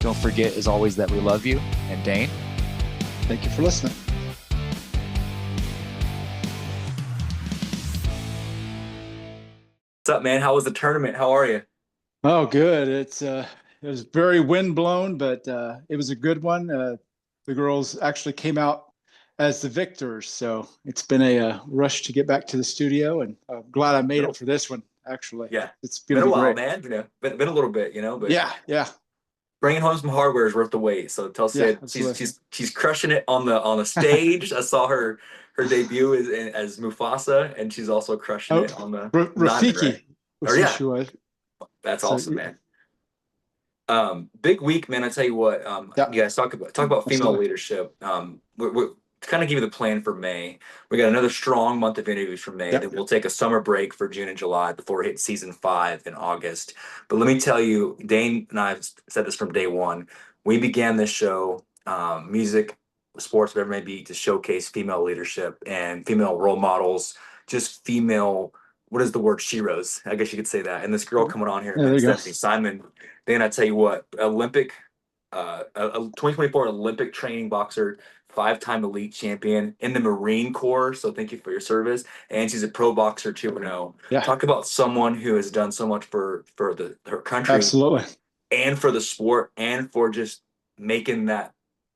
Don't forget, as always, that we love you. And Dane, thank you for listening. What's up, man? How was the tournament? How are you? Oh, good. It was very wind blown, but it was a good one. The girls actually came out as the victors, so it's been a rush to get back to the studio, and I'm glad I made it for this one. Actually, Yeah, it's been gonna a be while, great. man. Been a little bit, but Yeah, bringing home some hardware is worth the wait. So tell yeah, Sid absolutely. she's crushing it on the stage. I saw her debut as Mufasa, and she's also crushing Oh, it on the diamond, right? Rafiki was Or who yeah, she was. that's So awesome, man. Big week, man. I tell you what. yeah, You guys talk about female absolutely. leadership. We're to kind of give you the plan for May. We got another strong month of interviews for May. Yeah. Then we'll take a summer break for June and July before we hit season 5 in August. But let me tell you, Dane and I have said this from day one. We began this show, music, sports, whatever it may be, to showcase female leadership and female role models, just female. What is the word? Sheroes. I guess you could say that. And this girl coming on here, Yeah, there man, you go. Stephanie Simon. Then I tell you what, a 2024 Olympic training boxer, 5-time elite champion in the Marine Corps. So thank you for your service. And she's a pro boxer 2.0. Yeah, Talk about someone who has done so much for her country absolutely. and for the sport and for just making that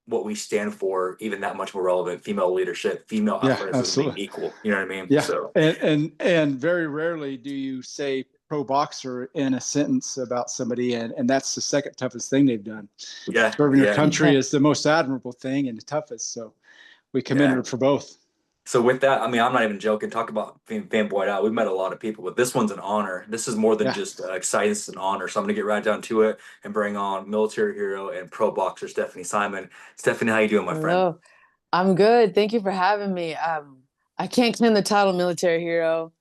what we stand for even that much more relevant. Female leadership, female Yeah, athleticism being absolutely. equal. You know what I mean? Yeah, So and very rarely do you say pro boxer in a sentence about somebody, and that's the second toughest thing they've done. yeah, Serving your yeah, country is the most admirable thing and the toughest. So we commend yeah. her for both. So with that, I mean, I'm not even joking. Talk about fanboyed out. We've met a lot of people, but this one's an honor. This is more than Yeah. just exciting. It's an honor. So I'm gonna get right down to it and bring on military hero and pro boxer Stephanie Simon. Stephanie, how you doing, my friend? Hello. I'm good. Thank you for having me. I can't claim the title military hero.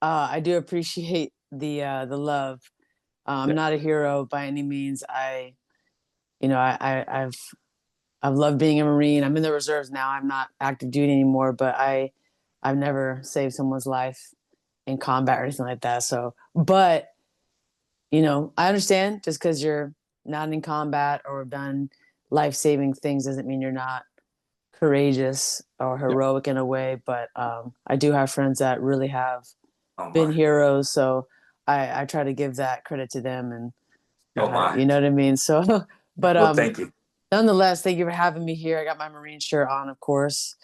I do appreciate the love. I'm Yeah. not a hero by any means. I've loved being a Marine. I'm in the reserves now. I'm not active duty anymore, but I've never saved someone's life in combat or anything like that. So, but I understand just because you're not in combat or done life-saving things doesn't mean you're not courageous or Yeah. heroic in a way, but I do have friends that really have Oh been my. heroes, so I try to give that credit to them, and Oh my. you know what I mean. So, but Well, thank you. nonetheless, thank you for having me here. I got my Marine shirt on, of course,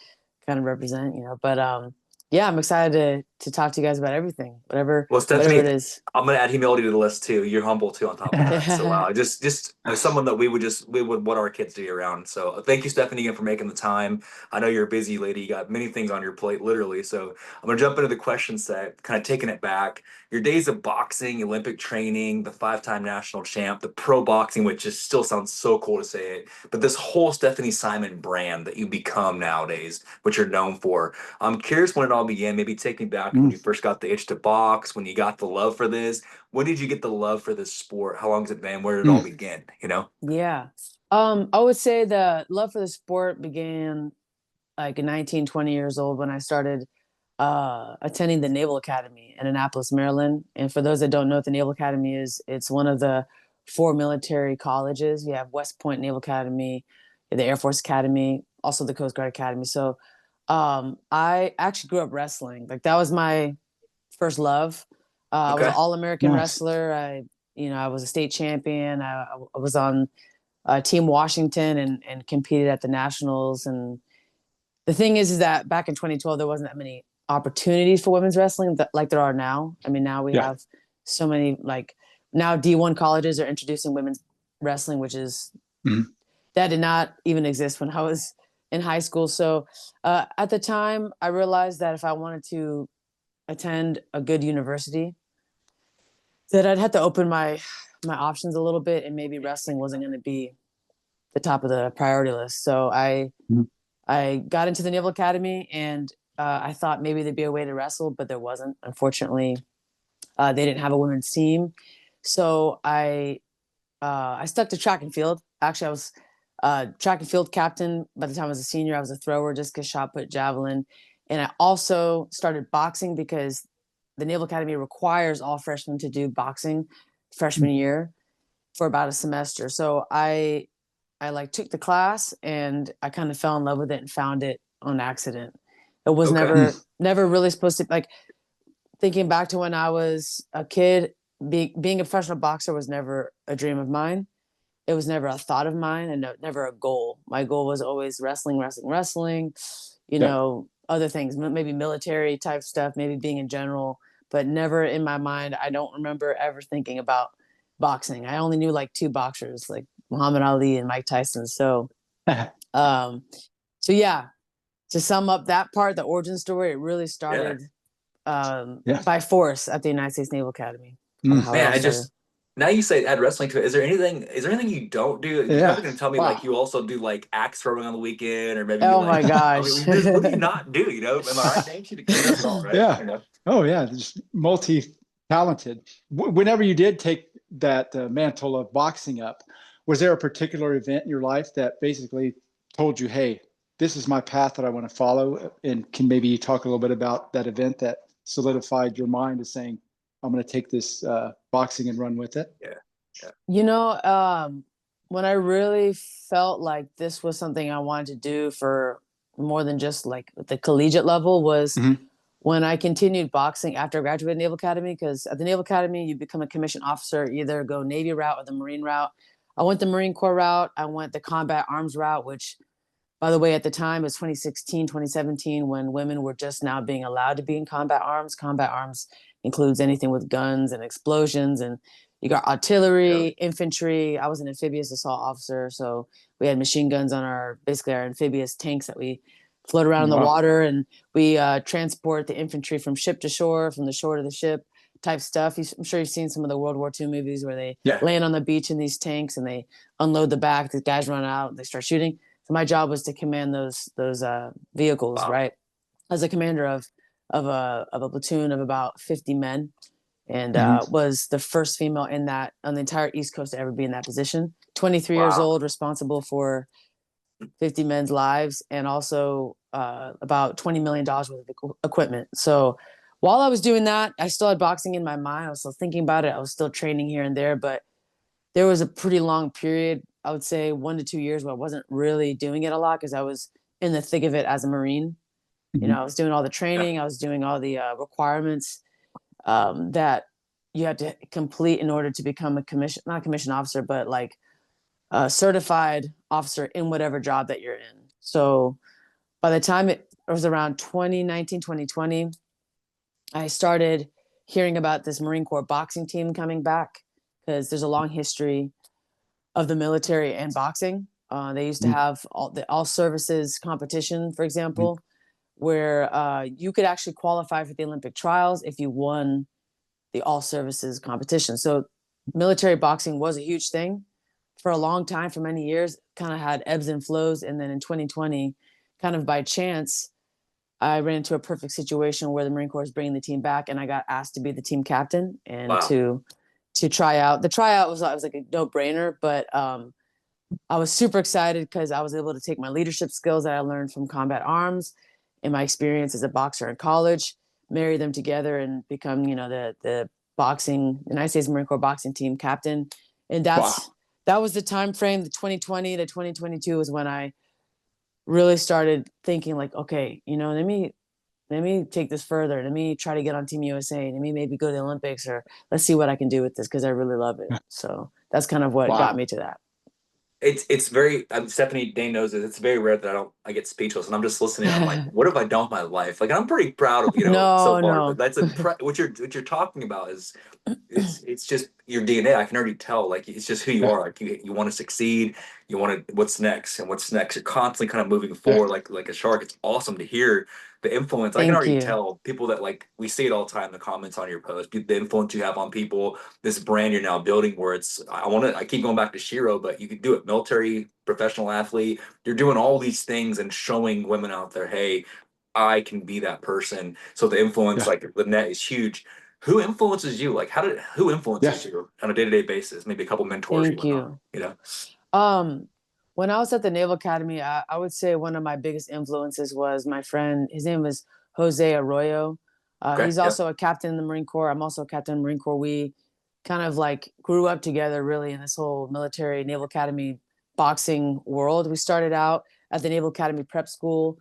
kind of represent, but yeah, I'm excited to talk to you guys about everything, Well, whatever Stephanie, it is. I'm gonna add humility to the list too. You're humble too on top of that. So just as someone that we would want our kids to be around. So thank you, Stephanie, again for making the time. I know you're a busy lady. You got many things on your plate, literally. So I'm gonna jump into the question set, kind of taking it back. Your days of boxing, Olympic training, the 5-time national champ, the pro boxing, which just still sounds so cool to say it, but this whole Stephanie Simon brand that you become nowadays, what you're known for. I'm curious when it all began. Maybe take me back when Mm. you first got the itch to box, when you got the love for this. When did you get the love for this sport? How long has it been? Where did it all Mm. begin? Yeah. I would say the love for the sport began like 19, 20 years old when I started attending the Naval Academy in Annapolis, Maryland. And for those that don't know what the Naval Academy is, it's one of the 4 military colleges. You have West Point Naval Academy, the Air Force Academy, also the Coast Guard Academy. So I actually grew up wrestling. Like that was my first love. I was an Okay. all-American Nice. wrestler. I was a state champion. I was on Team Washington and competed at the nationals. And the thing is that back in 2012, there wasn't that many opportunities for women's wrestling like there are now. I mean, now we Yeah. have so many, like now D1 colleges are introducing women's wrestling, which is Mm. that did not even exist when I was in high school. So at the time, I realized that if I wanted to attend a good university, that I'd have to open my options a little bit, and maybe wrestling wasn't going to be the top of the priority list. So Mm. I got into the Naval Academy, and I thought maybe there'd be a way to wrestle, but there wasn't. Unfortunately, they didn't have a women's team, so I stuck to track and field. Actually, I was track and field captain by the time I was a senior. I was a thrower, just because shot put, javelin, and I also started boxing because the Naval Academy requires all freshmen to do boxing freshman year. for about a semester. So I like took the class and I kind of fell in love with it and found it on accident. It was Okay. never really supposed to, like, thinking back to when I was a kid, being a professional boxer was never a dream of mine. It was never a thought of mine, and never a goal. My goal was always wrestling, wrestling, wrestling, Yeah. other things, maybe military type stuff, maybe being in general, but never in my mind. I don't remember ever thinking about boxing. I only knew like two boxers, like Muhammad Ali and Mike Tyson. Um, so yeah, to sum up that part, the origin story, it really Yeah. started Yeah. by force at the United States Naval Academy. Mm. How it Man, all I started. just now you say add wrestling to it. Is there anything you don't do? You're Yeah. probably gonna tell me Wow. like you also do like axe throwing on the weekend, or maybe you Oh my like I gosh. mean, what do you not do? You know, am I right, James? You does it all, right? Yeah. You know? Oh, yeah. Just multi-talented. Whenever you did take that mantle of boxing up, was there a particular event in your life that basically told you, hey, this is my path that I want to follow? And can maybe you talk a little bit about that event that solidified your mind as saying, I'm going to take this boxing and run with it? Yeah. Yeah. When I really felt like this was something I wanted to do for more than just like the collegiate level was Mhm. when I continued boxing after I graduated Naval Academy, because at the Naval Academy, you become a commissioned officer, either go Navy route or the Marine route. I went the Marine Corps route. I went the combat arms route, which, by the way, at the time, it was 2016, 2017, when women were just now being allowed to be in combat arms. Combat arms includes anything with guns and explosions, and you got artillery, Really? infantry. I was an amphibious assault officer, so we had machine guns on basically our amphibious tanks that we float around in the Wow. water, and we transport the infantry from ship to shore, from the shore to the ship type stuff. I'm sure you've seen some of the World War II movies where they Yeah. land on the beach in these tanks and they unload the back. The guys run out, they start shooting. So my job was to command those vehicles, Wow. right? As a commander of a platoon of about 50 men, and Mhm. was the first female in that on the entire East Coast to ever be in that position. 23 years Wow. old, responsible for 50 men's lives, and also about $20 million worth of equipment. So while I was doing that, I still had boxing in my mind. I was still thinking about it. I was still training here and there, but there was a pretty long period, I would say 1 to 2 years, where I wasn't really doing it a lot because I was in the thick of it as a Marine. Mhm. I was doing all the Yeah. training, I was doing all the requirements that you had to complete in order to become not a commissioned officer, but like a certified officer in whatever job that you're in. So by the time it was around 2019, 2020, I started hearing about this Marine Corps boxing team coming back, because there's a long history of the military and boxing. They used to Mhm. have all services competition, for Mhm. example, where you could actually qualify for the Olympic trials if you won the all services competition. So military boxing was a huge thing for a long time, for many years. Kind of had ebbs and flows, and then in 2020, kind of by chance, I ran into a perfect situation where the Marine Corps is bringing the team back, and I got asked to be the team captain and Wow. to try out. The tryout was like a no brainer, but I was super excited because I was able to take my leadership skills that I learned from combat arms and my experience as a boxer in college, marry them together, and become, the United States Marine Corps boxing team captain. And Wow. that was the time frame. The 2020 to 2022 was when I really started thinking like, okay, let me take this further. Let me try to get on Team USA. Let me maybe go to the Olympics, or let's see what I can do with this, because I really love it. So that's kind of what got Wow. me to that. It's very Stephanie Dane knows it. It's very rare that I get speechless and I'm just listening. I'm like, what have I done with my life? Like I'm pretty proud of so No, far. But no. that's what you're talking about is it's just your DNA. I can already tell. Like it's just who you Yeah. are. Like you want to succeed. You want to what's next and what's next. You're constantly kind of moving Yeah. forward like a shark. It's awesome to hear the influence. I can Thank already you. tell people that like we see it all the time in the comments on your post. The influence you have on people. This brand you're now building where it's I keep going back to Shiro, but you could do it military, professional athlete. You're doing all these things and showing women out there, hey, I can be that person. So the influence, Yeah. like the net is huge. Who influences you? Like who Yeah. influences you on a day-to-day basis? Maybe a couple mentors you Thank went on, you. you know? Um, when I was at the Naval Academy, I would say one of my biggest influences was my friend. His name is Jose Arroyo. Okay. He's Yeah. also a captain in the Marine Corps. I'm also a captain in the Marine Corps. We kind of like grew up together really in this whole military Naval Academy boxing world. We started out at the Naval Academy prep school,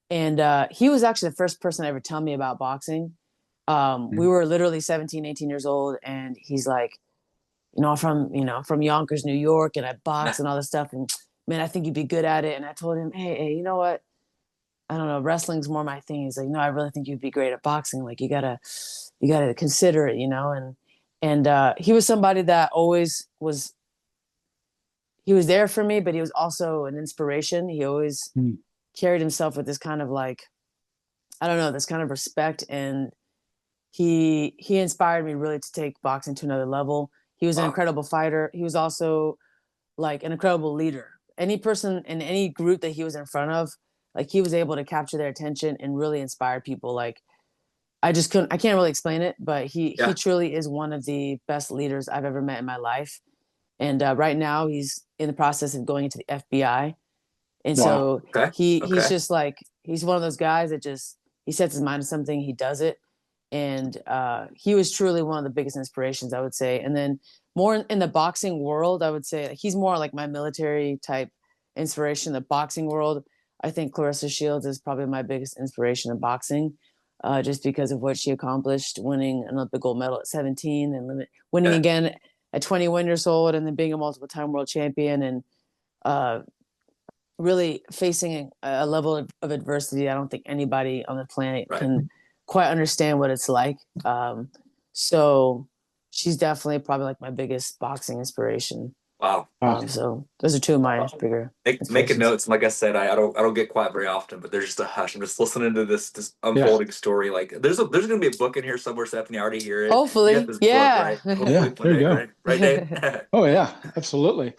and he was actually the first person to ever tell me about boxing. We were literally 17, 18 years old, and he's like, from Yonkers, New York, and I box and all this stuff. And man, I think you'd be good at it. And I told him, hey, you know what? I don't know, wrestling's more my thing. He's like, no, I really think you'd be great at boxing. Like you gotta consider it, and he was somebody that always was, he was there for me, but he was also an inspiration. He always carried himself with this kind of like, I don't know, this kind of respect. And he inspired me really to take boxing to another level. He was an incredible fighter. He was also like an incredible leader. Any person in any group that he was in front of, like he was able to capture their attention and really inspire people. Like I can't really explain it, but he truly is one of the best leaders I've ever met in my life. And right now he's in the process of going into the FBI. And so he's just like, he's one of those guys that just, he sets his mind to something, he does it. And he was truly one of the biggest inspirations, I would say. And then more in the boxing world, I would say he's more like my military type inspiration. The boxing world, I think Clarissa Shields is probably my biggest inspiration in boxing, just because of what she accomplished, winning an Olympic gold medal at 17 and winning again at 21 years old, and then being a multiple-time world champion, and really facing a level of adversity I don't think anybody on the planet can quite understand what it's like. So she's definitely probably like my biggest boxing inspiration. Wow. So those are two of my bigger making notes. Like I said, I don't get quiet very often, but there's just a hush. I'm just listening to this unfolding story. Like there's gonna be a book in here somewhere, Stephanie. I already hear it. Hopefully, you got this book, right? Hopefully there you go. Right, Dave? Oh yeah, absolutely.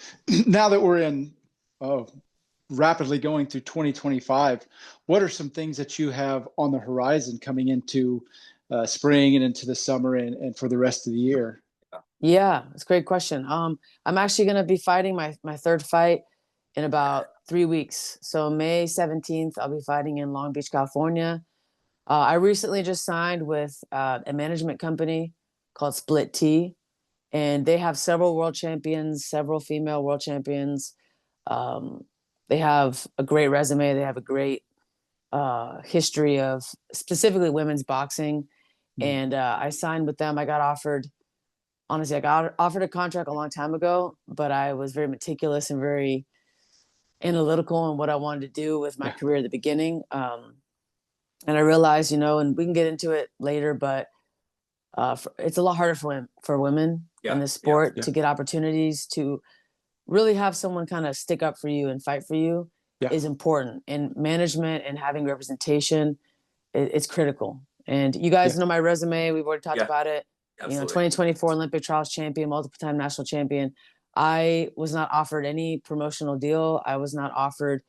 Now that we're in rapidly going through 2025, what are some things that you have on the horizon coming into spring and into the summer and for the rest of the year? Yeah, it's a great question. I'm actually going to be fighting my third fight in about 3 weeks. So May 17th, I'll be fighting in Long Beach, California. I recently just signed with a management company called S4.EP.14, and they have several world champions, several female world champions. They have a great resume. They have a great history of specifically women's boxing. And I signed with them. I got offered a contract a long time ago, but I was very meticulous and very analytical in what I wanted to do with my career at the beginning. And I realized, and we can get into it later, but it's a lot harder for women in this sport to get opportunities, to really have someone kind of stick up for you and fight for you is important. And management and having representation, it's critical. And you guys know my resume. We've already talked about it. Absolutely. 2024 Olympic trials champion, multiple-time national champion. I was not offered any promotional deal. I was not offered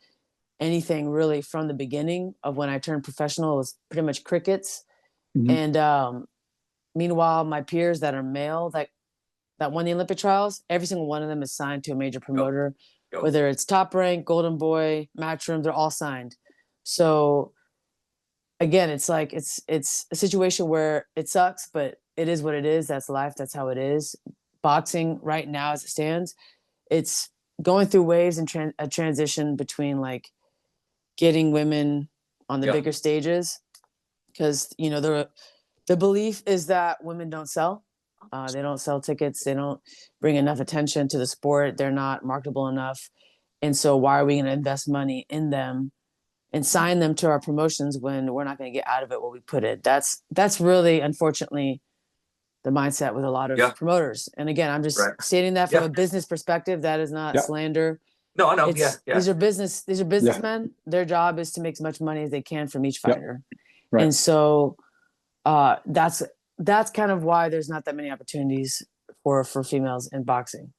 anything really from the beginning of when I turned professional. It was pretty much crickets. And meanwhile, my peers that are male that won the Olympic trials, every single one of them is signed to a major promoter, whether it's Top Rank, Golden Boy, Matchroom, they're all signed. So again, it's like it's a situation where it sucks, but it is what it is. That's life. That's how it is. Boxing right now, as it stands, it's going through waves and a transition between like getting women on the bigger stages, because the belief is that women don't sell. They don't sell tickets. They don't bring enough attention to the sport. They're not marketable enough. And so why are we going to invest money in them and sign them to our promotions when we're not going to get out of it what we put in? That's really, unfortunately, the mindset with a lot of promoters. And again, I'm just stating that from a business perspective. That is not slander. No, I know. These are businessmen. Their job is to make as much money as they can from each fighter. Right. And so that's kind of why there's not that many opportunities for females in boxing.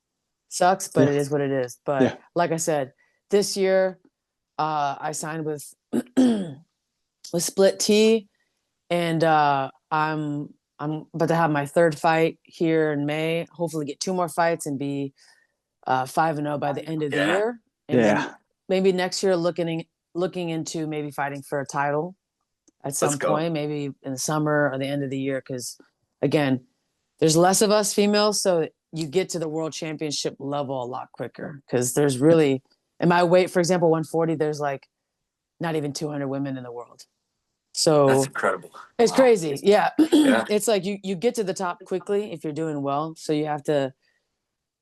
Sucks, but it is what it is. But like I said, this year I signed with S4.EP.14, and I'm about to have my third fight here in May. Hopefully get 2 more fights and be 5-0 by the end of the year. And then maybe next year looking into maybe fighting for a title at some point, maybe in the summer or the end of the year. Because again, there's less of us females, so you get to the world championship level a lot quicker because there's really, in my weight, for example, 140, there's like not even 200 women in the world. So That's incredible. it's crazy. Yeah. Yeah. It's like you get to the top quickly if you're doing well. So you have to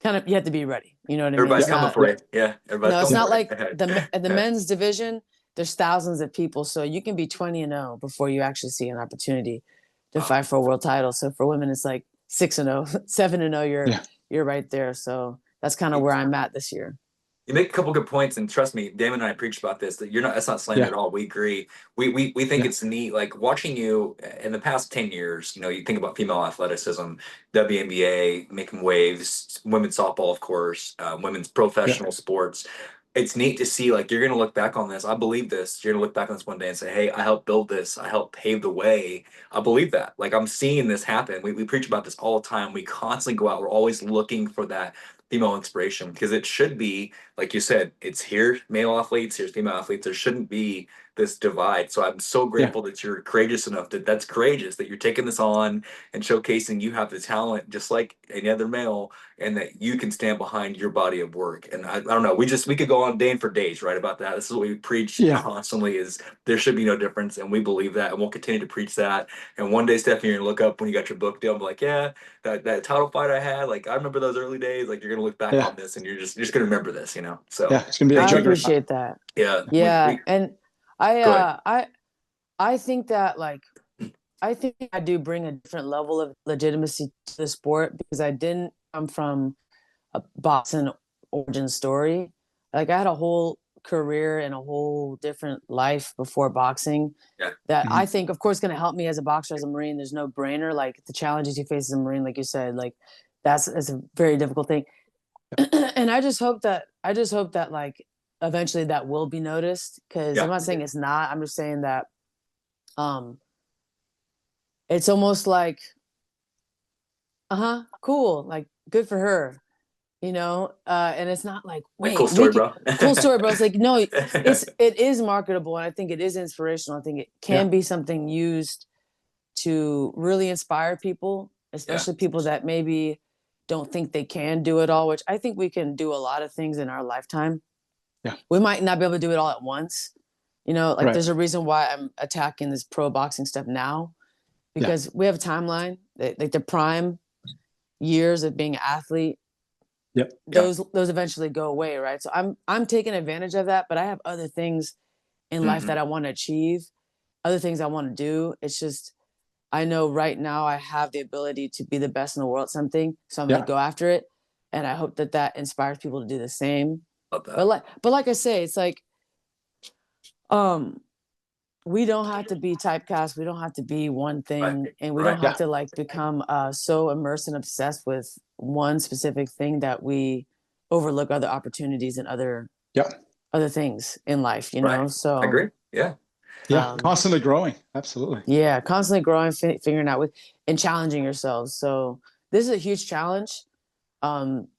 you have to be ready. You know what I mean? Everybody's It's coming not, for you. Yeah. Everybody's no, it's coming not for like you. the men's division, there's thousands of people. So you can be 20-0 before you actually see an opportunity to fight for a world title. So for women, it's like 6-0, 7-0, you're right there. So that's kind of where I'm at this year. You make a couple good points, and trust me, Damon and I preached about this. That that's not slander at all. We agree. We think it's neat. Like watching you in the past 10 years. You know, you think about female athleticism, WNBA making waves, women's softball, of course, women's professional sports. It's neat to see. Like you're gonna look back on this. I believe this. You're gonna look back on this one day and say, "Hey, I helped build this. I helped pave the way." I believe that. Like I'm seeing this happen. We preach about this all the time. We constantly go out. We're always looking for that female inspiration because it should be like you said, it's here male athletes, here's female athletes. There shouldn't be this divide. So I'm so grateful that you're courageous enough that's courageous that you're taking this on and showcasing you have the talent just like any other male and that you can stand behind your body of work. And I don't know, we could go on Dane for days, right, about that. This is what we preach constantly is there should be no difference. And we believe that and we'll continue to preach that. And one day, Stephanie, you're gonna look up when you got your book deal and be like, yeah, that title fight I had, like I remember those early days, like you're gonna look back on this and you're just gonna remember this, you know. So it's gonna be I appreciate that. Yeah. And I think that like I think I do bring a different level of legitimacy to the sport because I didn't come from a boxing origin story. Like I had a whole career and a whole different life before boxing that I think of course going to help me as a boxer, as a Marine. There's no brainer. Like the challenges you face as a Marine, like you said, like that's a very difficult thing. And I just hope that like eventually that will be noticed because I'm not saying it's not. I'm just saying that it's almost like cool, like good for her, you know, and it's not like wait, cool story, bro. Cool story, bro. It's like no, it is marketable, and I think it is inspirational. I think it can be something used to really inspire people, especially people that maybe don't think they can do it all, which I think we can do a lot of things in our lifetime. We might not be able to do it all at once, you know, like there's a reason why I'm attacking this pro boxing stuff now because we have a timeline, like the prime years of being an athlete. Those eventually go away, right? So I'm taking advantage of that, but I have other things in life that I want to achieve, other things I want to do. It's just I know right now I have the ability to be the best in the world at something, so I'm going to go after it, and I hope that inspires people to do the same. But like I say, it's like we don't have to be typecast. We don't have to be one thing, and we don't have to like become so immersed and obsessed with one specific thing that we overlook other opportunities and other things in life. You know, so I agree. Constantly growing. Absolutely. Constantly growing, figuring out and challenging yourselves. So this is a huge challenge.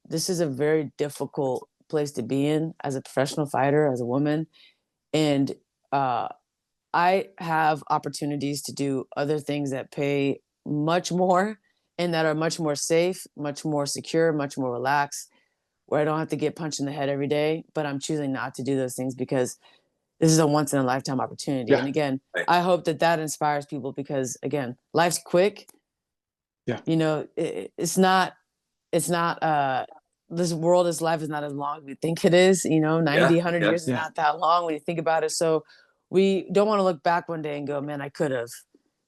This is a very difficult place to be in as a professional fighter, as a woman, and I have opportunities to do other things that pay much more and that are much more safe, much more secure, much more relaxed, where I don't have to get punched in the head every day, but I'm choosing not to do those things because this is a once in a lifetime opportunity. And again, I hope that inspires people because again, life's quick. You know, it's not, this world, this life is not as long as we think it is, you know, 90, 100 years is not that long when you think about it. So we don't want to look back one day and go, man, I could have,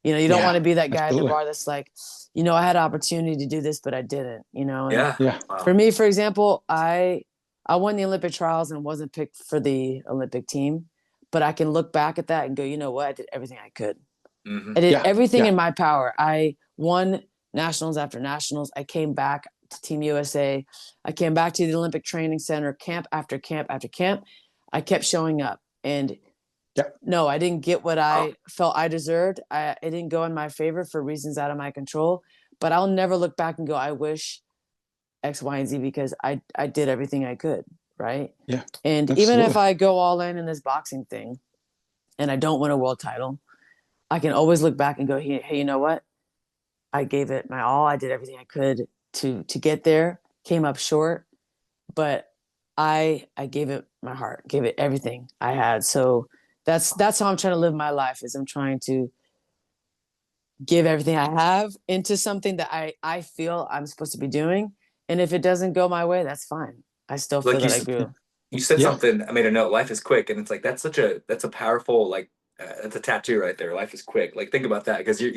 you know, you don't want to be that guy at the bar that's like, you know, I had an opportunity to do this, but I didn't, you know? And for me, for example, I won the Olympic trials and wasn't picked for the Olympic team, but I can look back at that and go, you know what? I did everything I could. I did everything in my power. I won nationals after nationals. I came back to Team USA. I came back to the Olympic Training Center, camp after camp after camp. I kept showing up. And no, I didn't get what I felt I deserved. It didn't go in my favor for reasons out of my control. But I'll never look back and go, I wish X, Y, and Z because I did everything I could, right? And even if I go all in this boxing thing and I don't win a world title, I can always look back and go, hey, you know what? I gave it my all. I did everything I could to get there. Came up short, but I gave it my heart, gave it everything I had. So that's how I'm trying to live my life. Is I'm trying to give everything I have into something that I feel I'm supposed to be doing. And if it doesn't go my way, that's fine. I still feel Like that I grew. you said Yeah. something. I made a note. Life is quick, and it's like that's a powerful like that's a tattoo right there. Life is quick. Like think about that because that's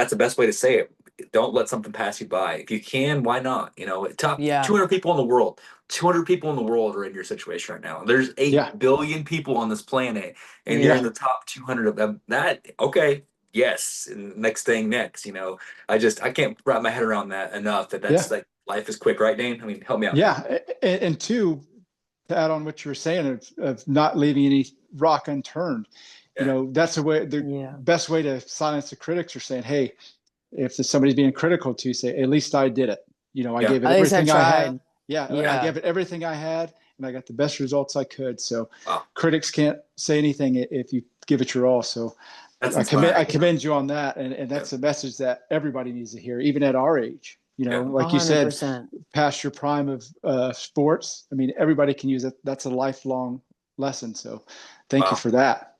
the best way to say it. Don't let something pass you by. If you can, why not? Top Yeah. 200 people in the world. 200 people in the world are in your situation right now. There's 8 Yeah. billion people on this planet, and Yeah. you're in the top 200 of them. That okay? Yes. And next thing next. I can't wrap my head around that enough. That's Yeah. like life is quick, right, Dane? I mean, help me out. Yeah. And two, to add on what you were saying of not leaving any rock unturned, Yeah. that's the best way to silence the critics are saying, hey, if somebody's being critical to you, say, at least I did it. I Yeah. gave it At least I everything I had. tried. Yeah. I gave it everything I had and I got the best results I could. So Wow. critics can't say anything if you give it your all. So That's I inspiring. commend you on that. And that's a message that everybody needs to hear, even at our age. Like you said, 100%. past your prime of sports. I mean, everybody can use it. That's a lifelong lesson. So thank you Wow. for that.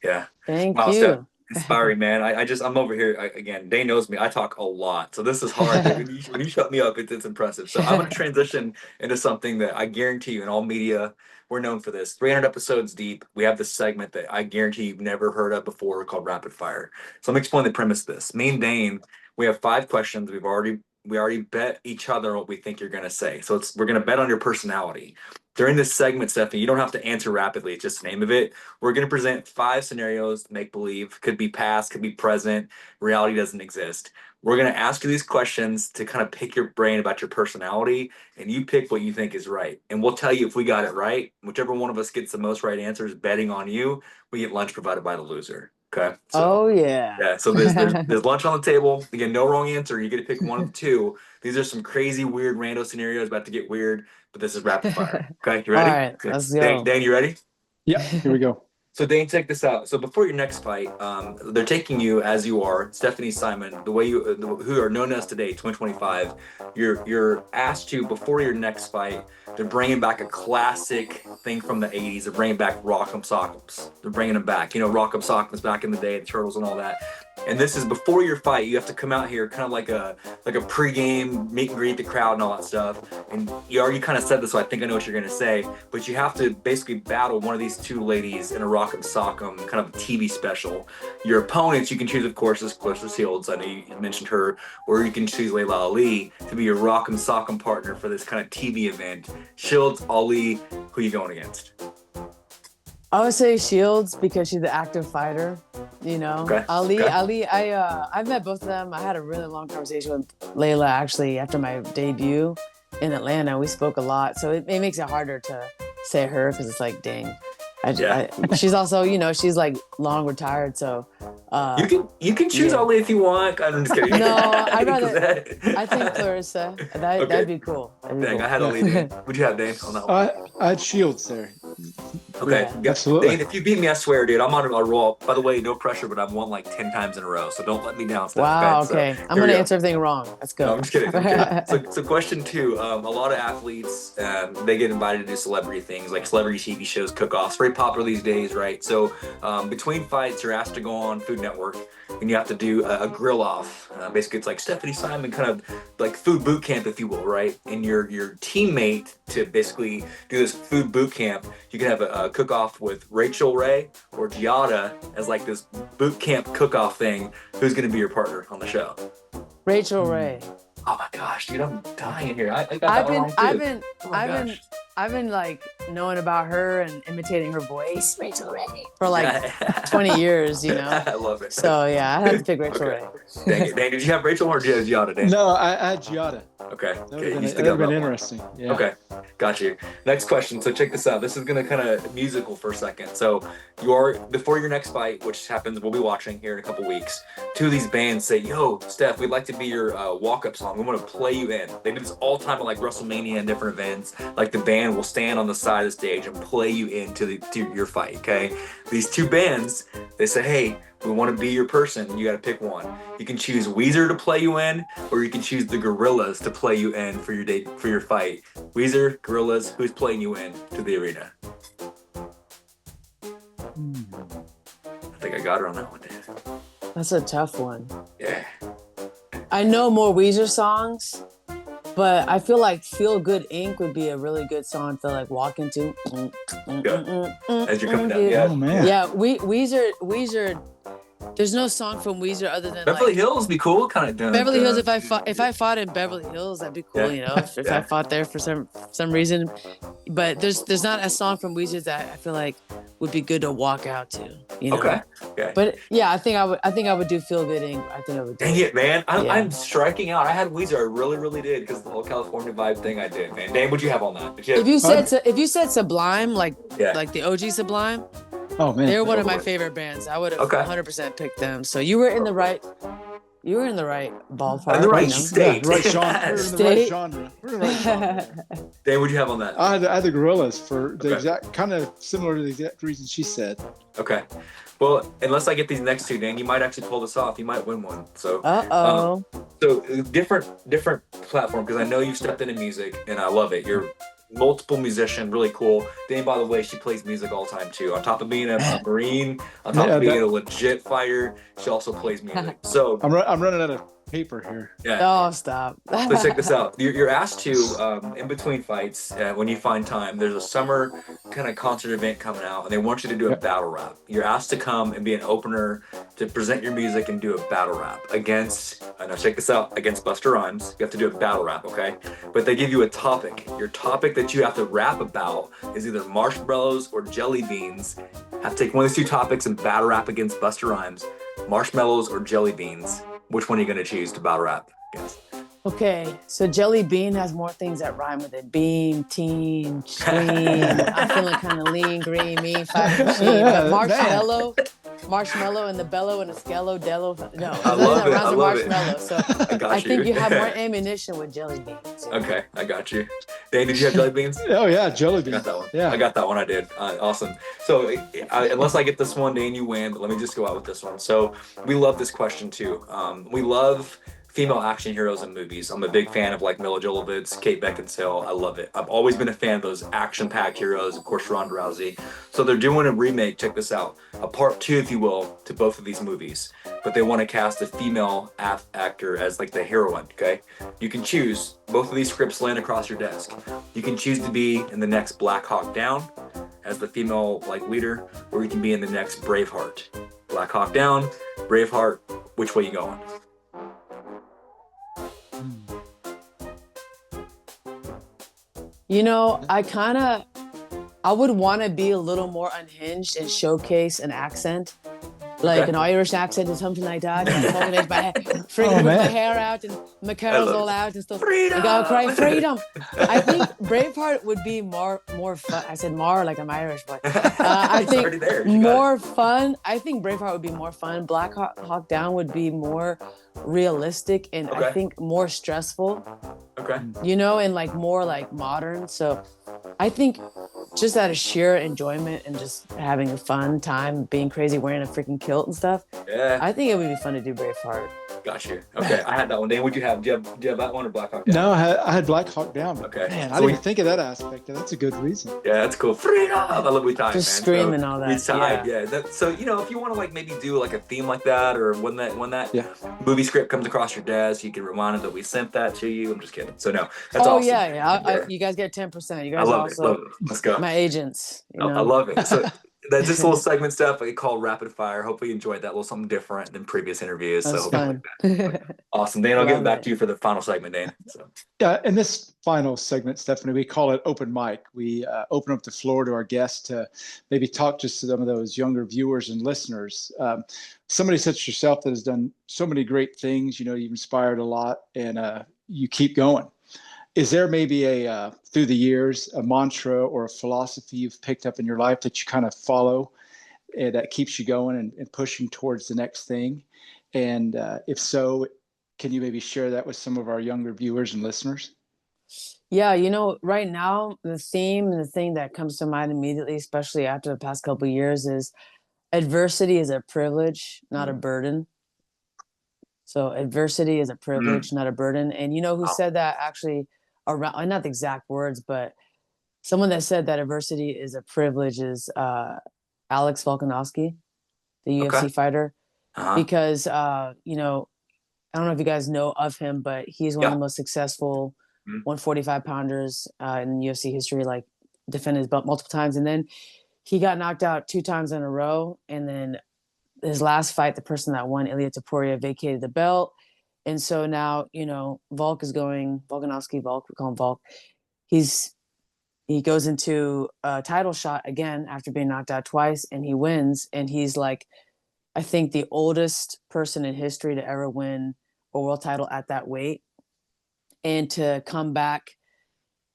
Yeah. Thank Wow, Steph. you. Inspiring, man. I'm over here again. Dane knows me. I talk a lot, so this is hard. But when you shut me up, it's impressive. So I'm going to transition into something that I guarantee you in all media we're known for this. 300 episodes deep, we have this segment that I guarantee you've never heard of before called Rapid Fire. So let me explain the premise of this. Me and Dane, we have 5 questions. We already bet each other what we think you're going to say. So we're going to bet on your personality. During this segment, Stephanie, you don't have to answer rapidly. It's just the name of it. We're going to present 5 scenarios, make believe, could be past, could be present. Reality doesn't exist. We're going to ask you these questions to kind of pick your brain about your personality, and you pick what you think is right. And we'll tell you if we got it right. Whichever one of us gets the most right answers, betting on you, we get lunch provided by the loser. Okay. Oh yeah. Yeah. So there's lunch on the table. Again, no wrong answer. You get to pick one of the 2. These are some crazy, weird, rando scenarios about to get weird, but this is rapid fire. Okay. You ready? All right, Okay. let's go. Dane, you ready? Yeah, here we go. So Dane, check this out. So before your next fight, they're taking you as you are, Stephanie Simon, the way who are known as today, 2025. You're asked to before your next fight. They're bringing back a classic thing from the 80s. They're bringing back Rock'em Sock'ems. They're bringing them back. Rock'em Sock'ems back in the day, the Turtles and all that. And this is before your fight. You have to come out here kind of like a pregame meet and greet the crowd and all that stuff. And you already kind of said this, so I think I know what you're gonna say. But you have to basically battle one of these 2 ladies in a Rock'em Sock'em kind of TV special. Your opponents, you can choose, of course, is Clarissa Shields. I know you mentioned her, or you can choose Layla Ali to be your Rock'em Sock'em partner for this kind of TV event. Shields, Ali, who are you going against? I would say Shields because she's the active fighter. Okay. Ali, Okay. Ali. I've met both of them. I had a really long conversation with Layla actually after my debut in Atlanta. We spoke a lot, so it makes it harder to say her because it's like, dang. She's also, she's like long retired, so you can choose Ali if you want. I'm just kidding. No, I'd rather. I think Clarissa. That'd be cool. Dang, I had Ali. What'd you have, Dane, on that one? I had Shields there. Okay, Yeah, absolutely. Dane, if you beat me, I swear, dude, I'm on a roll. By the way, no pressure, but I've won like 10 times in a row, so don't let me down. Steph, wow. okay? Okay, I'm gonna answer everything wrong. Let's go. No, I'm just kidding. I'm kidding. So question 2, a lot of athletes, they get invited to do celebrity things like celebrity TV shows, cook-offs, very popular these days, right? So between fights, you're asked to go on Food Network and you have to do a grill off. Basically, it's like Stephanie Simon kind of like food boot camp, if you will, right? And your teammate to basically do this food boot camp, you can have a cook-off with Rachel Ray or Giada as like this boot camp cook-off thing. Who's going to be your partner on the show? Rachel Ray. Oh my gosh, dude, I'm dying here. I got that one wrong, too. I've been like knowing about her and imitating her voice, Rachel Ray, for like 20 years, I love it. So yeah, I had to pick Rachel Ray. Dang it. Dang, did you have Rachel or did you have Giada, Dane? No, I had Giada. Okay. That Okay. would You have still got been that one. interesting. Yeah. Okay. Got you. Next question. So check this out. This is gonna kind of musical for a second. So before your next fight, which happens, we'll be watching here in a couple weeks. 2 of these bands say, "Yo, Steph, we'd like to be your walk-up song. We want to play you in." They do this all the time at like WrestleMania and different events. Like the band will stand on the side side of the stage and play you to your fight. Okay, these two bands, they say, hey, we want to be your person. You got to pick one. You can choose Weezer to play you in, or you can choose the Gorillas to play you in for your fight. Weezer, Gorillas, who's playing you in to the arena? I think I got her on that one, Dan. That's a tough one. Yeah. I know more Weezer songs, but I feel like Feel Good Inc. would be a really good song to like walk into. As you're coming down, yeah. Oh man. Yeah, Weezer. There's no song from Weezer other than Beverly like, Hills be cool, kind of. Beverly Hills. If I fought in Beverly Hills, that'd be cool. You know, if I fought there for some reason. But there's not a song from Weezer that I feel like would be good to walk out to. You know? Okay. But yeah, I think I would do Feel Good Inc. I think I would. Dang it, man! I'm striking out. I had Weezer, I really did, because the whole California vibe thing I did, man. Dan, what'd you have on that? If you said Sublime, like the OG Sublime. Oh man. They're one of my favorite bands. I would have 100% picked them. So you were in the right ballpark. In the right state. Yeah, right genre. We're in the right genre. We're in the right genre. Dan, what'd you have on that? I had the Gorillas for the exact, kind of similar to the exact reason she said. Okay. Well, unless I get these next two, Dan, you might actually pull this off. You might win one. So, so different platform, because I know you've stepped into music and I love it. You're multiple musician, really cool. Dan, by the way, she plays music all the time too. On top of being a Marine, on top of being a legit fighter, she also plays music. So I'm running out of paper here. Yeah. Oh, stop. So check this out. You're asked to, in between fights, when you find time, there's a summer kind of concert event coming out, and they want you to do a battle rap. You're asked to come and be an opener to present your music and do a battle rap against, now check this out, against Busta Rhymes. You have to do a battle rap, okay? But they give you a topic. Your topic that you have to rap about is either marshmallows or jelly beans. Have to take one of these two topics and battle rap against Busta Rhymes. Marshmallows or jelly beans. Which one are you going to choose to battle rap against? Okay, so jelly bean has more things that rhyme with it. Beam, teen, scream. I'm feeling kind of lean, green, mean, fat, machine. But marshmallow, and the bellow and the skello, dello. No, I love it. I love marshmallow. it. So I think you have more ammunition with jelly beans. Okay, I got you. Dan, did you have jelly beans? Oh yeah, jelly beans. I got that one. Yeah, I got that one. I did. Awesome. So unless I get this one, Dan, you win. But let me just go out with this one. So we love this question too. We love female action heroes in movies. I'm a big fan of like Mila Jovovich, Kate Beckinsale. I love it. I've always been a fan of those action-packed heroes. Of course, Ronda Rousey. So they're doing a remake. Check this out, a part 2, if you will, to both of these movies. But they want to cast a female actor as like the heroine. Okay, you can choose. Both of these scripts land across your desk. You can choose to be in the next Black Hawk Down as the female like leader, or you can be in the next Braveheart. Black Hawk Down, Braveheart. Which way you going? You know, I would want to be a little more unhinged and showcase an accent, like an Irish accent or something like that. And with my hair out and my curls all out and stuff. Freedom! I gotta cry freedom. I think Braveheart would be more fun. I said more like I'm Irish, but I think more fun. I think Braveheart would be more fun. Black Hawk Down would be more realistic and I think more stressful. Okay. You know, and like more like modern. So I think just out of sheer enjoyment and just having a fun time, being crazy, wearing a freaking kilt and stuff. Yeah. I think it would be fun to do Braveheart. Got you. Okay, I had that one. Dan, what'd you have? Do you have that one or Black Hawk Down? No, I had Black Hawk Down. Okay. Man, I didn't even think of that aspect. That's a good reason. Yeah, that's cool. Freedom! I love we tied, just man. screaming all that. We tied, yeah. So you know, if you want to like maybe do like a theme like that, or when that movie script comes across your desk, you can remind them that we sent that to you. I'm just kidding. So no, that's awesome. Oh yeah. You guys get 10%. You guys love it. Let's go. My agents. You know? I love it. So that's just a little segment stuff I call rapid fire. Hopefully you enjoyed that. A little something different than previous interviews. That's so fun. Awesome. Dan, I'll give it back to you for the final segment, Dan. So. Yeah, in this final segment, Stephanie, we call it open mic. We open up the floor to our guests to maybe talk to some of those younger viewers and listeners. Somebody such as yourself that has done so many great things, you know, you've inspired a lot and you keep going. Is there maybe through the years, a mantra or a philosophy you've picked up in your life that you kind of follow that keeps you going and pushing towards the next thing? And if so, can you maybe share that with some of our younger viewers and listeners? Yeah, you know, right now the theme and the thing that comes to mind immediately, especially after the past couple of years, is adversity is a privilege, not a Mm. burden. So adversity is a Mm. privilege, not a burden. And you know who Wow. said that actually around, not the exact words, but someone that said that adversity is a privilege is Alex Volkanovski, the Okay. UFC fighter, Uh-huh. because you know, I don't know if you guys know of him, but he's one of Yeah. the most successful Mm. 145 pounders in UFC history, like defended his belt multiple times. And then he got knocked out 2 times in a row. And then his last fight, the person that won, Ilya Taporia, vacated the belt. And so now, you know, Volkanovski, we call him Volk. He goes into a title shot again after being knocked out twice, and he wins. And he's like, I think, the oldest person in history to ever win a world title at that weight. And to come back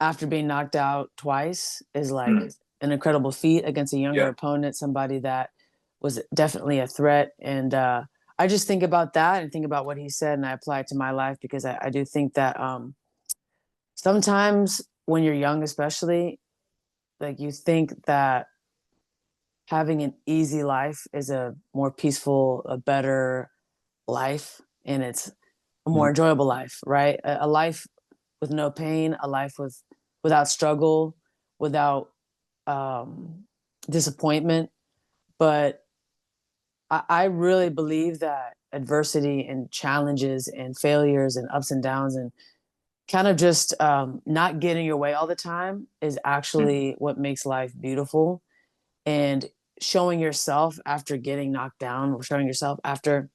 after being knocked out twice is like Mm. an incredible feat against a younger Yeah. opponent, somebody that was definitely a threat. And I just think about that and think about what he said, and I apply it to my life, because I do think that sometimes when you're young, especially, like, you think that having an easy life is a more peaceful, a better life, and it's a more enjoyable life, right? A life with no pain, a life without struggle, without disappointment. But I really believe that adversity and challenges and failures and ups and downs and kind of just not getting your way all the time is Mm. actually what makes life beautiful. And showing yourself after getting knocked down, or showing yourself after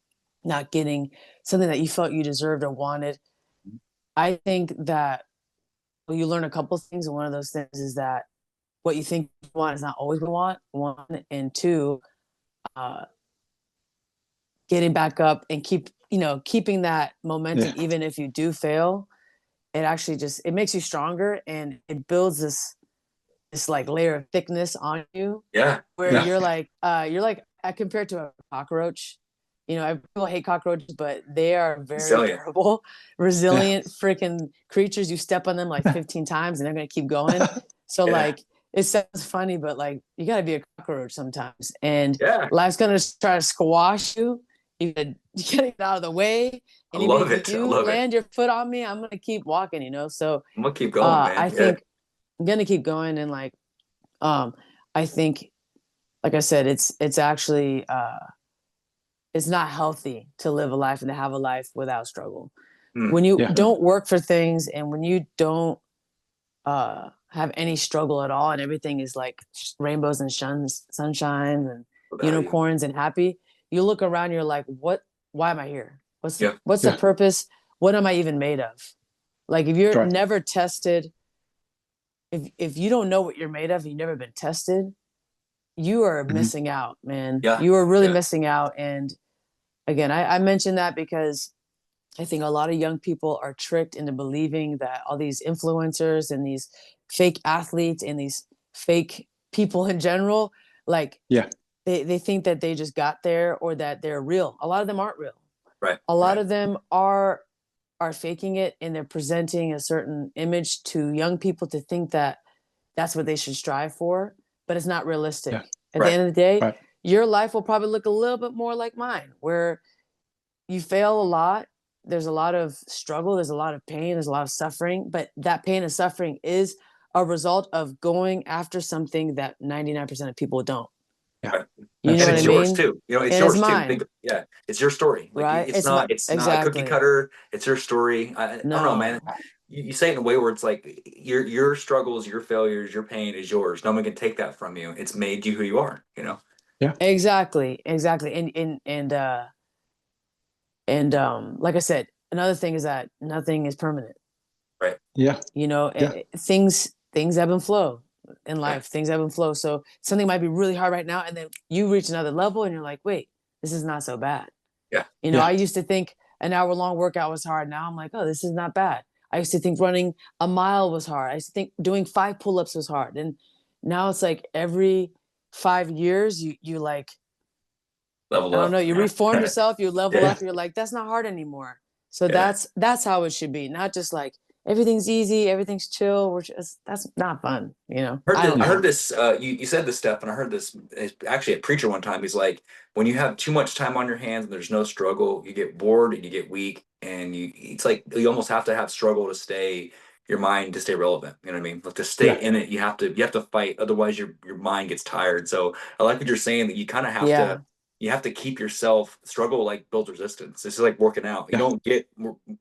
not getting something that you felt you deserved or wanted. I think that, well, you learn a couple of things, and one of those things is that what you think you want is not always what you want. One, and two, uh, getting back up and keeping that momentum, Yeah. even if you do fail. It actually just, it makes you stronger, and it builds this like layer of thickness on you, Yeah. where Yeah. you're like compared to a cockroach. You know, people hate cockroaches, but they are very Resilient. durable, resilient freaking creatures. You step on them like 15 times and they're going to keep going. So Yeah. like, it sounds funny, but like, you got to be a cockroach sometimes, and Yeah. life's going to try to squash you. You got to get out of the way. I And even love if it. I you love it. land your foot on me, I'm going to keep walking, So I'm gonna keep going, man. I Yeah. think I'm going to keep going. And like, I think, like I said, it's actually it's not healthy to live a life and to have a life without struggle. Mm. When you Yeah. don't work for things, and when you don't have any struggle at all, and everything is like rainbows and sunshine and What the hell, you? unicorns and happy, you look around, you're like, what? Why am I here? What's Yeah. the Yeah. purpose? What am I even made of? Like, if you're Right. never tested, if you don't know what you're made of, you've never been tested, you are Mhm. missing out, man. Yeah. You are really Yeah. missing out. And again, I mentioned that because I think a lot of young people are tricked into believing that all these influencers and these fake athletes and these fake people in general, like, Yeah. they think that they just got there, or that they're real. A lot of them aren't real. Right. A lot Right. of them are faking it, and they're presenting a certain image to young people to think that that's what they should strive for, but it's not realistic. Yeah. At the Right. end of the day, Right. your life will probably look a little bit more like mine, where you fail a lot. There's a lot of struggle. There's a lot of pain. There's a lot of suffering. But that pain and suffering is a result of going after something that 99% of people don't. Yeah. Right. You And know what it's I yours mean? too. You know, it's And it's yours too. mine, Yeah, it's your story. Like, right? it's not a cookie Exactly. cutter. It's your story. I don't know, man. No. You say it in a way where it's like your struggles, your failures, your pain is yours. No one can take that from you. It's made you who you are. Exactly. And like I said, another thing is that nothing is permanent. Right. Yeah. Yeah. Things ebb and flow in life. Yeah. Things ebb and flow. So something might be really hard right now, and then you reach another level, and you're like, wait, this is not so bad. Yeah. Yeah. I used to think an hour-long workout was hard. Now I'm like, oh, this is not bad. I used to think running a mile was hard. I used to think doing 5 pull-ups was hard. And now it's like every 5 years, you like, Level I don't up. know, you reform yourself, you level Yeah. up, you're like, that's not hard anymore. So Yeah. that's how it should be. Not just like everything's easy, everything's chill. That's not fun, you know. I heard this. You said this, Steph, and I heard this actually a preacher one time. He's like, when you have too much time on your hands and there's no struggle, you get bored and you get weak, and it's like you almost have to have struggle to stay your mind to stay relevant. You know what I mean? Like to stay in it, you have to fight. Otherwise, your mind gets tired. So I like what you're saying that you kind of have to. You have to keep yourself struggle like builds resistance. This is like working out. You don't get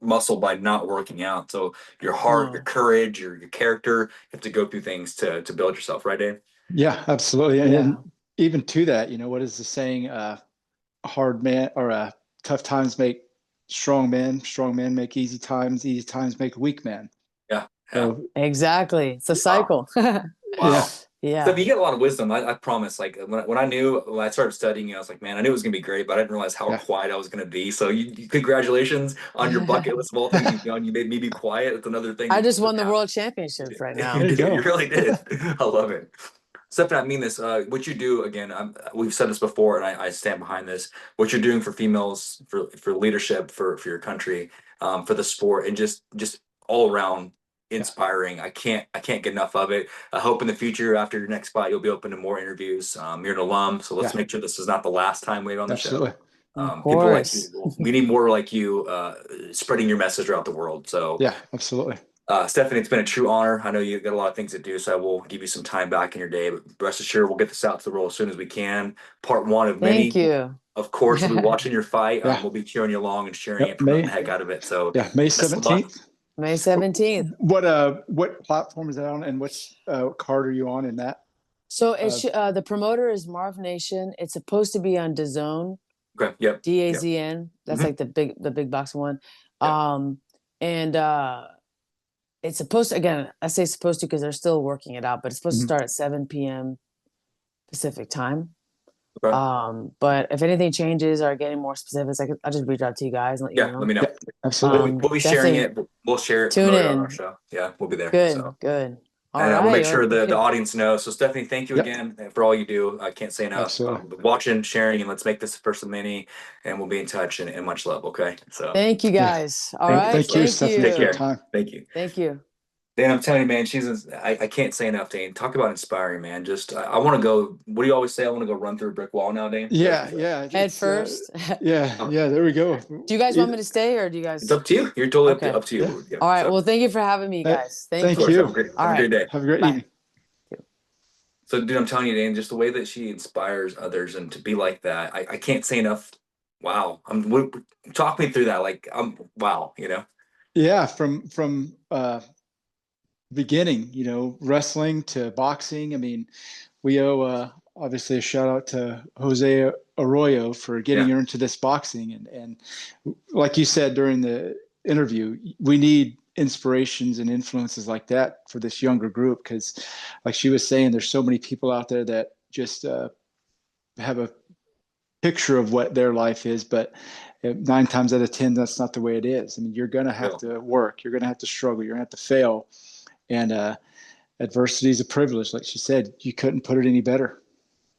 muscle by not working out. So your heart, your courage, your character, you have to go through things to build yourself, right, Dave? Yeah, absolutely. And even to that, you know, what is the saying? Hard man or tough times make strong men make easy times make weak men. Yeah. So, exactly. It's a cycle. Wow. Yeah. So you get a lot of wisdom. I promise. Like when I started studying, I was like, man, I knew it was gonna be great, but I didn't realize how quiet I was gonna be. So you congratulations on your bucket list of all things you've done. You made me be quiet. It's another thing. I just won the world championship right now. You really did. I love it. Stephanie, I mean this. What you do again? We've said this before, and I stand behind this. What you're doing for females, for leadership, for your country, for the sport, and just all around inspiring. I can't get enough of it. I hope in the future, after your next fight, you'll be open to more interviews. You're an alum, so let's make sure this is not the last time we have on the show. Of People like course. you, we need more like you, spreading your message around the world. So yeah, absolutely. Stephanie, it's been a true honor. I know you've got a lot of things to do, so I will give you some time back in your day. But rest assured, we'll get this out to the world as soon as we can. Part one of many. Thank you. Of course, we'll be watching your fight. We'll be cheering you along and cheering it, promoting the heck out of it. So May 17th. May 17th. What platform is that on, and which card are you on in that? So it's the promoter is Marv Nation. It's supposed to be on DAZN. Okay. Yep. DAZN. That's like the big box one. Yep. It's supposed to, again, I say supposed to because they're still working it out, but it's supposed to start at 7 p.m. Pacific time. Okay. But if anything changes or getting more specifics, I'll just reach out to you guys and let you know. Let me know. Yeah, absolutely. We'll be sharing it. We'll share it. Tune in on our show. Yeah, we'll be there. Good. And we'll make sure the audience knows. So Stephanie, thank you again for all you do. I can't say enough. Watching, sharing, and let's make this the first of many. And we'll be in touch and much love. Okay. So thank you guys. All right. Thank you, Stephanie. Take care. Time. Thank you. Thank you. Dan, I'm telling you, man, I can't say enough, Dane. Talk about inspiring, man. Just I want to go. What do you always say? I want to go run through a brick wall now, Dane. Yeah. Head first. There we go. Do you guys want me to stay, or do you guys? It's up to you. You're totally up to you. Yeah. Yeah. All right. Well, thank you for having me, guys. Thank you. Have a great day. Have a great evening. So, dude, I'm telling you, Dane, just the way that she inspires others and to be like that, I can't say enough. Wow. Talk me through that. Like, wow, you know? Yeah. From beginning, you know, wrestling to boxing. I mean, we owe obviously a shout out to Jose Arroyo for getting her into this boxing. And like you said during the interview, we need inspirations and influences like that for this younger group, because like she was saying, there's so many people out there that just have a picture of what their life is, but 9 times out of 10 that's not the way it is. I mean, you're gonna have to work, you're gonna have to struggle, you're gonna have to fail, and adversity is a privilege. Like she said, you couldn't put it any better.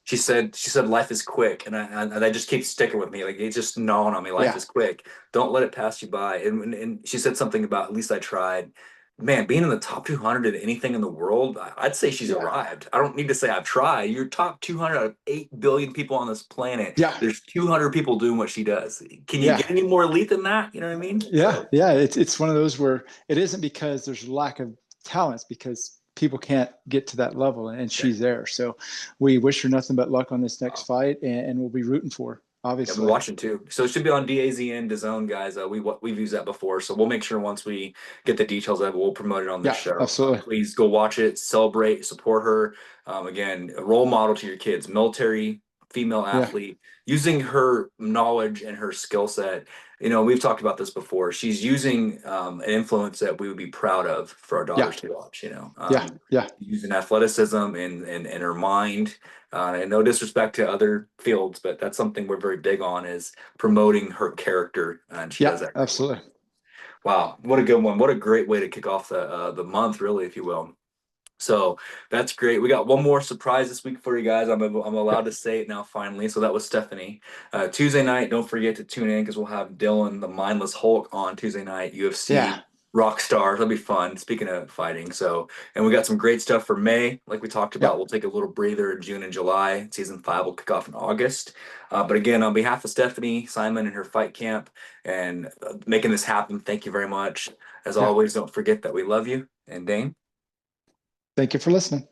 She said life is quick, and I just keep sticking with me. Like it's just gnawing on me. Life is quick. Don't let it pass you by. And she said something about, at least I tried. Man, being in the top 200 at anything in the world, I'd say she's arrived. I don't need to say I've tried. You're top 200 out of 8 billion people on this planet. Yeah. There's 200 people doing what she does. Can you get any more elite than that? You know what I mean? Yeah. It's one of those where it isn't because there's lack of talents, because people can't get to that level, and she's there. So we wish her nothing but luck on this next fight, and we'll be rooting for her, obviously. We're watching too. So it should be on DAZN, guys. We've used that before, so we'll make sure once we get the details of it, we'll promote it on this show. Absolutely. Please go watch it, celebrate, support her. Again, a role model to your kids, military female athlete, using her knowledge and her skill set. You know, we've talked about this before. She's using an influence that we would be proud of for our daughters to watch, you know. Using athleticism and her mind. And no disrespect to other fields, but that's something we're very big on, is promoting her character. And she does that. Absolutely. Wow. What a good one. What a great way to kick off the month, really, if you will. So that's great. We got one more surprise this week for you guys. I'm allowed to say it now, finally. So that was Stephanie. Tuesday night, don't forget to tune in, because we'll have Dylan, the Mindless Hulk, on Tuesday night. UFC rock stars. That'll be fun. Speaking of fighting, so and we got some great stuff for May, like we talked about. Yep. We'll take a little breather in June and July. Season 5 will kick off in August. But again, on behalf of Stephanie Simon and her fight camp and making this happen, thank you very much. As Yeah. always, don't forget that we love you. And Dane. Thank you for listening.